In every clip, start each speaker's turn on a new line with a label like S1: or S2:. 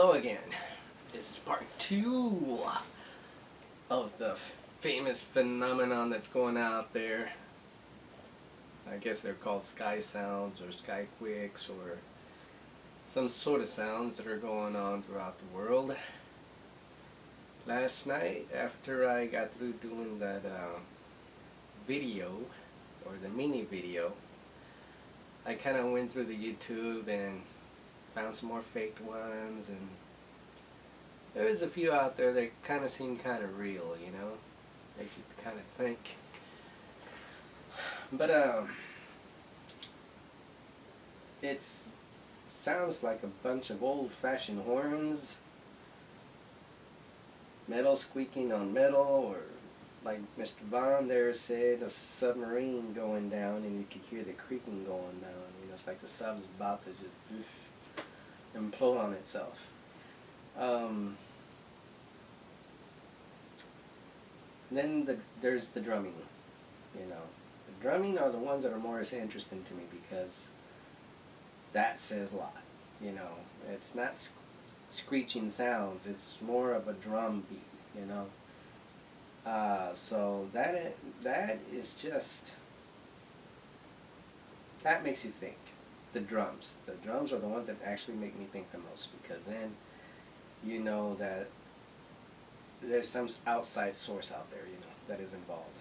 S1: Hello again. This is part 2 of the famous phenomenon that's going out there. I guess they're called sky sounds or sky quakes or some sort of sounds that are going on throughout the world. Last night, after I got through doing that video, or the mini video, I kind of went through the YouTube and found some more faked ones, and there was a few out there that kind of seem kind of real, you know, makes you kind of think. But it sounds like a bunch of old-fashioned horns, metal squeaking on metal, or like Mr. Bond there said, a submarine going down, and you could hear the creaking going down. You know, it's like the sub's about to just implode on itself. Then there's the drumming. You know, the drumming are the ones that are more interesting to me because that says a lot. You know, it's not screeching sounds; it's more of a drum beat. You know. So that is just, that makes you think. The drums are the ones that actually make me think the most, because then you know that there's some outside source out there, you know, that is involved.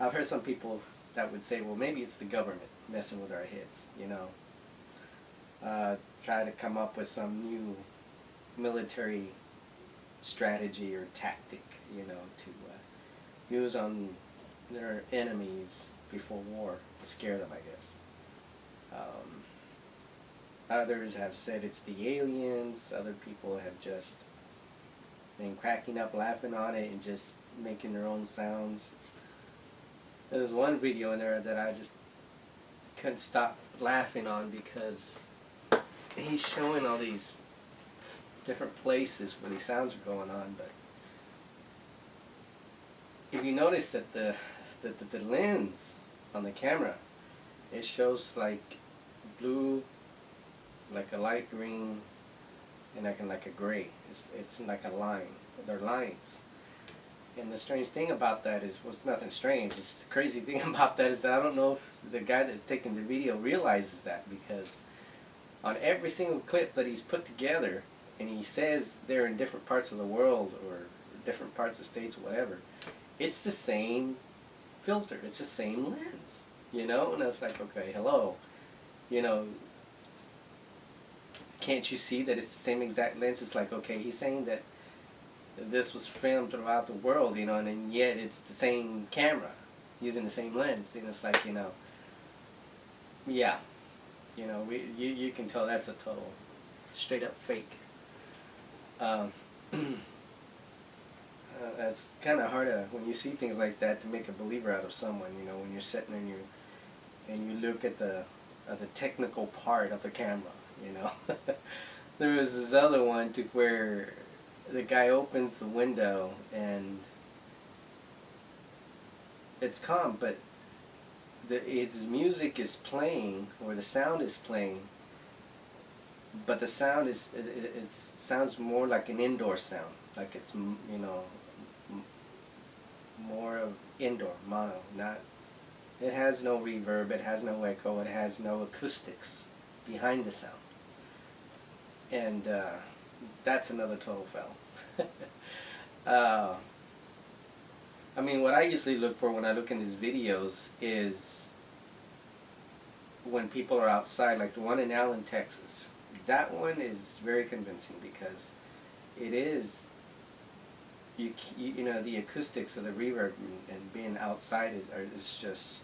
S1: I've heard some people that would say, well, maybe it's the government messing with our heads, you know, try to come up with some new military strategy or tactic, you know, to use on their enemies before war, to scare them, I guess. Others have said it's the aliens. Other people have just been cracking up, laughing on it, and just making their own sounds. There's one video in there that I just couldn't stop laughing on, because he's showing all these different places where these sounds are going on, but if you notice that the lens on the camera, it shows like blue, like a light green, and like a gray. It's like a line. They're lines. And the strange thing about that is, well, it's nothing strange. It's the crazy thing about that is that I don't know if the guy that's taking the video realizes that, because on every single clip that he's put together, and he says they're in different parts of the world or different parts of states, whatever, it's the same filter. It's the same lens, you know? And I was like, okay, hello, you know, can't you see that it's the same exact lens? It's like, okay, he's saying that this was filmed throughout the world, you know, and yet it's the same camera using the same lens. And it's like, you know, yeah, you know, you can tell that's a total straight up fake. It's kind of hard to, when you see things like that, to make a believer out of someone, you know, when you're sitting and you look at the technical part of the camera, you know. There was this other one to where the guy opens the window and it's calm, but his music is playing, or the sound is playing, but the sound is, it sounds more like an indoor sound, like it's, you know, more of indoor, mono, not, it has no reverb, it has no echo, it has no acoustics behind the sound. And that's another total fail. I mean, what I usually look for when I look in these videos is when people are outside, like the one in Allen, Texas. That one is very convincing, because it is, you know, the acoustics of the reverb and being outside is just,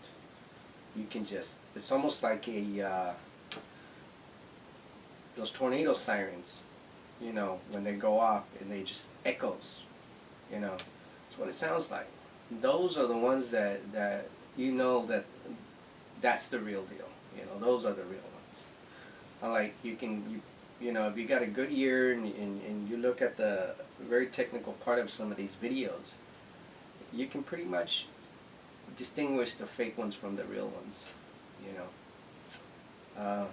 S1: you can just, it's almost like a those tornado sirens, you know, when they go off and they just echoes, you know, that's what it sounds like. Those are the ones that you know that's the real deal, you know, those are the real ones. Like you know, if you got a good ear and you look at the very technical part of some of these videos, you can pretty much distinguish the fake ones from the real ones, you know.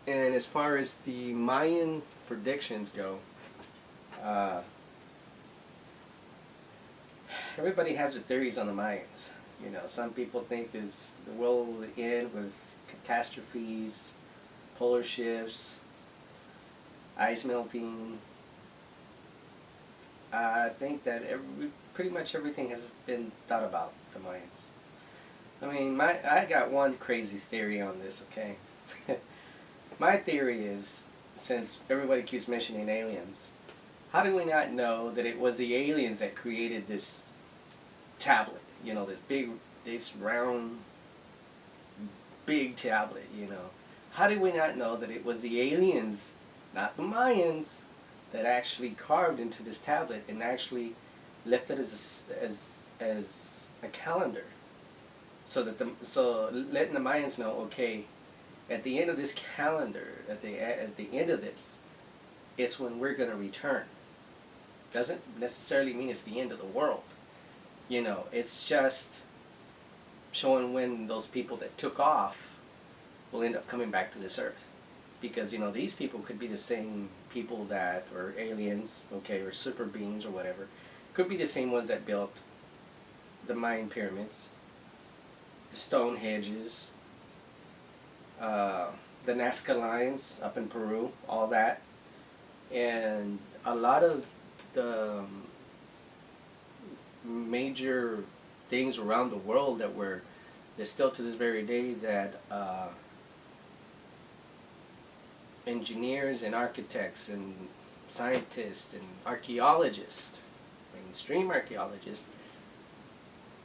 S1: And as far as the Mayan predictions go, uh, everybody has their theories on the Mayans. You know, some people think the world will end with catastrophes, polar shifts, ice melting. I think that pretty much everything has been thought about the Mayans. I mean, I got one crazy theory on this. Okay, my theory is, since everybody keeps mentioning aliens, how do we not know that it was the aliens that created this tablet? You know, this round, big tablet. You know, how do we not know that it was the aliens, not the Mayans, that actually carved into this tablet and actually left it as a calendar, so that letting the Mayans know, okay, at the end of this calendar, at the end of this, it's when we're going to return. Doesn't necessarily mean it's the end of the world. You know, it's just showing when those people that took off will end up coming back to this earth. Because, you know, these people could be the same people that, or aliens, okay, or super beings or whatever, could be the same ones that built the Mayan pyramids, the Stonehenges, the Nazca lines up in Peru, all that. And a lot of the major things around the world that still to this very day that engineers and architects and scientists and archaeologists, mainstream archaeologists,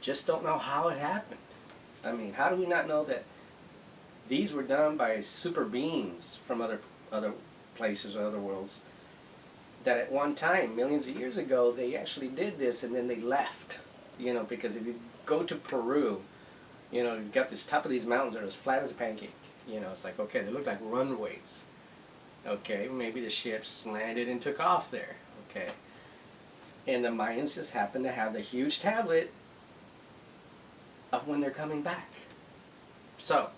S1: just don't know how it happened. I mean, how do we not know that these were done by super beings from other places or other worlds, that at one time, millions of years ago, they actually did this and then they left? You know, because if you go to Peru, you know, you've got this top of these mountains that are as flat as a pancake. You know, it's like, okay, they look like runways. Okay, maybe the ships landed and took off there. Okay. And the Mayans just happened to have the huge tablet of when they're coming back. So,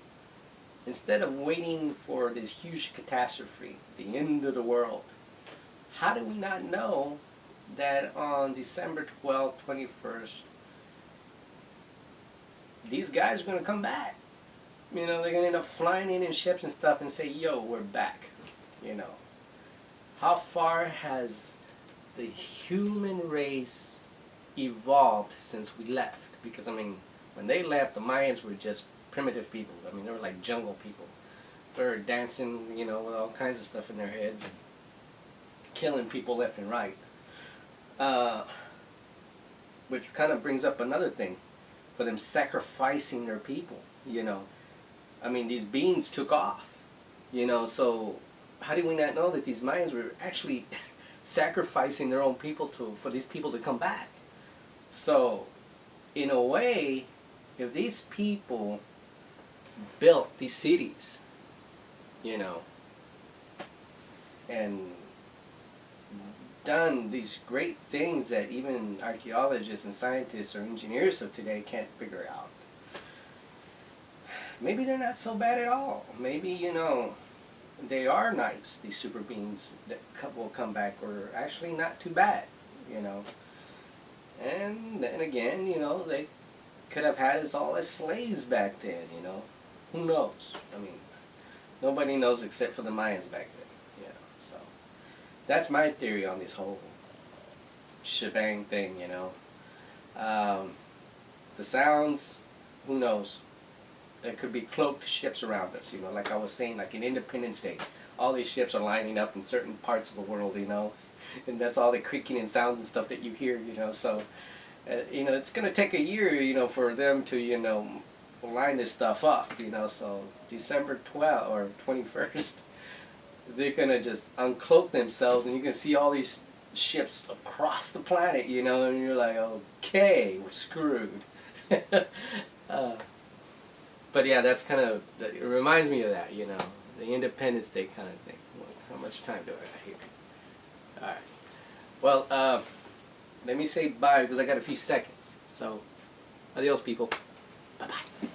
S1: instead of waiting for this huge catastrophe, the end of the world, how do we not know that on December 12th, 21st, these guys are going to come back? You know, they're going to end up flying in ships and stuff and say, yo, we're back. You know, how far has the human race evolved since we left? Because, I mean, when they left, the Mayans were just primitive people. I mean, they were like jungle people. They were dancing, you know, with all kinds of stuff in their heads and killing people left and right. Which kind of brings up another thing, for them sacrificing their people, you know. I mean, these beings took off, you know, so how do we not know that these Mayans were actually sacrificing their own people for these people to come back? So, in a way, if these people built these cities, you know, and done these great things that even archaeologists and scientists or engineers of today can't figure out, maybe they're not so bad at all. Maybe, you know, they are nice, these super beings that will come back, or actually not too bad, you know. And then again, you know, they could have had us all as slaves back then, you know. Who knows? I mean, nobody knows except for the Mayans back then, you know. So that's my theory on this whole shebang thing, you know. The sounds, who knows? There could be cloaked ships around us, you know, like I was saying, like in Independence Day. All these ships are lining up in certain parts of the world, you know, and that's all the creaking and sounds and stuff that you hear, you know. So, you know, it's going to take a year, you know, for them to, you know, line this stuff up, you know. So December 12th or 21st, they're going to just uncloak themselves, and you can see all these ships across the planet, you know, and you're like, okay, we're screwed. But yeah, that's kind of, it reminds me of that, you know, the Independence Day kind of thing. How much time do I got here? Alright. Well, let me say bye because I got a few seconds. So, adios, people. Bye-bye.